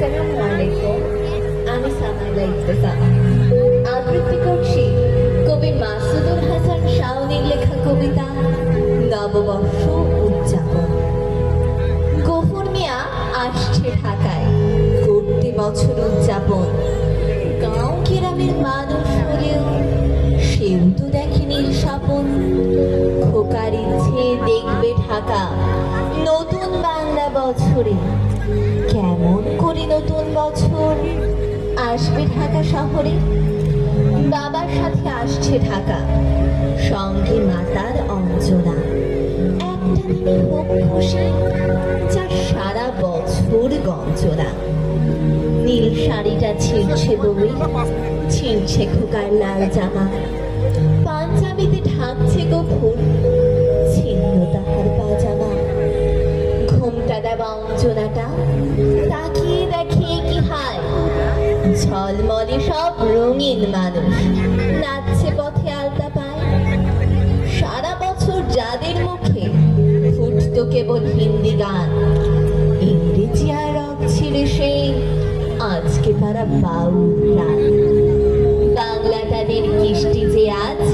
আসসালামুয়ালাইকুম। আমি সামাইলা ইফতেখার। আবৃত্তি করছি কবি মাসুদুল হাসান শাওনের লেখা কবিতা নববর্ষ উদযাপন। গফুর মিয়া আসছে ঢাকায় করতে বছর উদযাপন। গাঁও গ্রামের মানুষ হলেও সেও তো দেখেনি স্বপন। খোকার ইচ্ছে দেখবে ঢাকা নতুন বাংলা বছরে। কেমন করে নতুন বছর আসবে ঢাকা শহরে। বাবার সাথে আসছে ঢাকা, সঙ্গে মাতার অঞ্জনা। একটা দিনে হোক খুশি, যা সারা বছর গঞ্জনা। নীল শাড়িটা ছিঁড়ছে বউয়ে, ছিঁড়ছে খোকার লাল জামা। পাঞ্জাবিতে ঢাকছে গফুর, ছিন্ন তাহার পাজামা। ঘুমটা দেওয়া অঞ্জনাটা তাকিয়ে দেখে কি হায়। ঝলমলে সব রঙিন মানুষ নাচছে পথে আলতা পায়। সারা বছর যাদের মুখে ফুটতো কেবল হিন্দি গান, ইংরেজি আর রক ছিঁড়ে সেই আজকে তারা বাউল গান। বাংলা তাদের কৃষ্টি যে আজ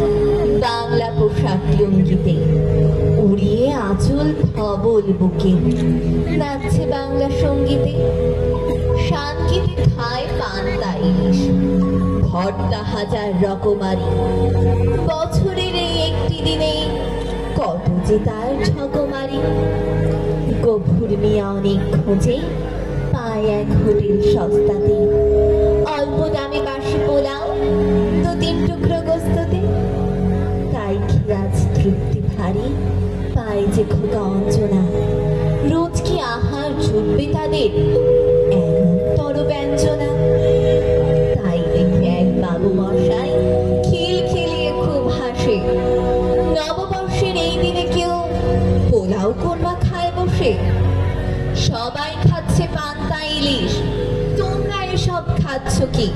বাংলা পোশাক লুঙ্গিতে, উড়িয়ে আঁচল ধবল বুকে নাচছে বাংলা সঙ্গীতে। শান্তিতে খায় পান্তা ইলিশ, ভর্তা হাজার রকমারি। বছরের এই একটি দিনে কত যে তার ঠকমারি। গফুর মিয়া অনেক খোঁজে পায় এক হোটেল সস্তাতে। অল্প দামে বাসি পোলাও, দু তিন টুকরো গোস্ততে। তাই খেয়ে আজ তৃপ্তি ভারী পায় যে খোকা অঞ্জনা। রোজ কি আহার জুটবে তাদের এমনতর ব্যঞ্জনা। তাই দেখে এক বাবু মশাই খিল খিলিয়ে খুব হাসে। নববর্ষের এই দিনে কেউ পোলাও কোরমা খায় বসে। সবাই খাচ্ছে পান্তা ইলিশ, তোমরা এসব খাচ্ছ কি?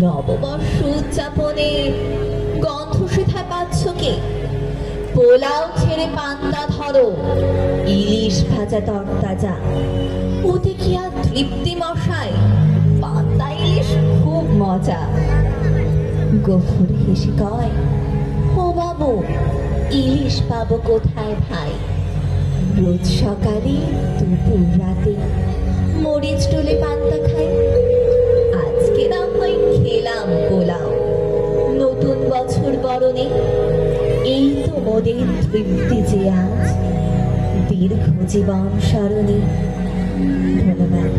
নববর্ষ উদযাপনে গন্ধ সেথায় পাচ্ছ কি? পোলাও ছেড়ে পান্তা ধরো, ইলিশ ভাজা তরতাজা। ওতে কি আর তৃপ্তি মশাই? পান্তা ইলিশ খুব মজা। গফুর হেসে কয়, ও বাবু ইলিশ পাবো কোথায় ভাই? রোজ সকালে দুপুর রাতে মরিচ টুলে পান্তা খাই। আজকে না হয় খেলাম পোলাও নতুন বছর বরণে। এই তো মোদের তৃপ্তি যে আজ দীর্ঘ জীবন স্মরণে। ধন্যবাদ।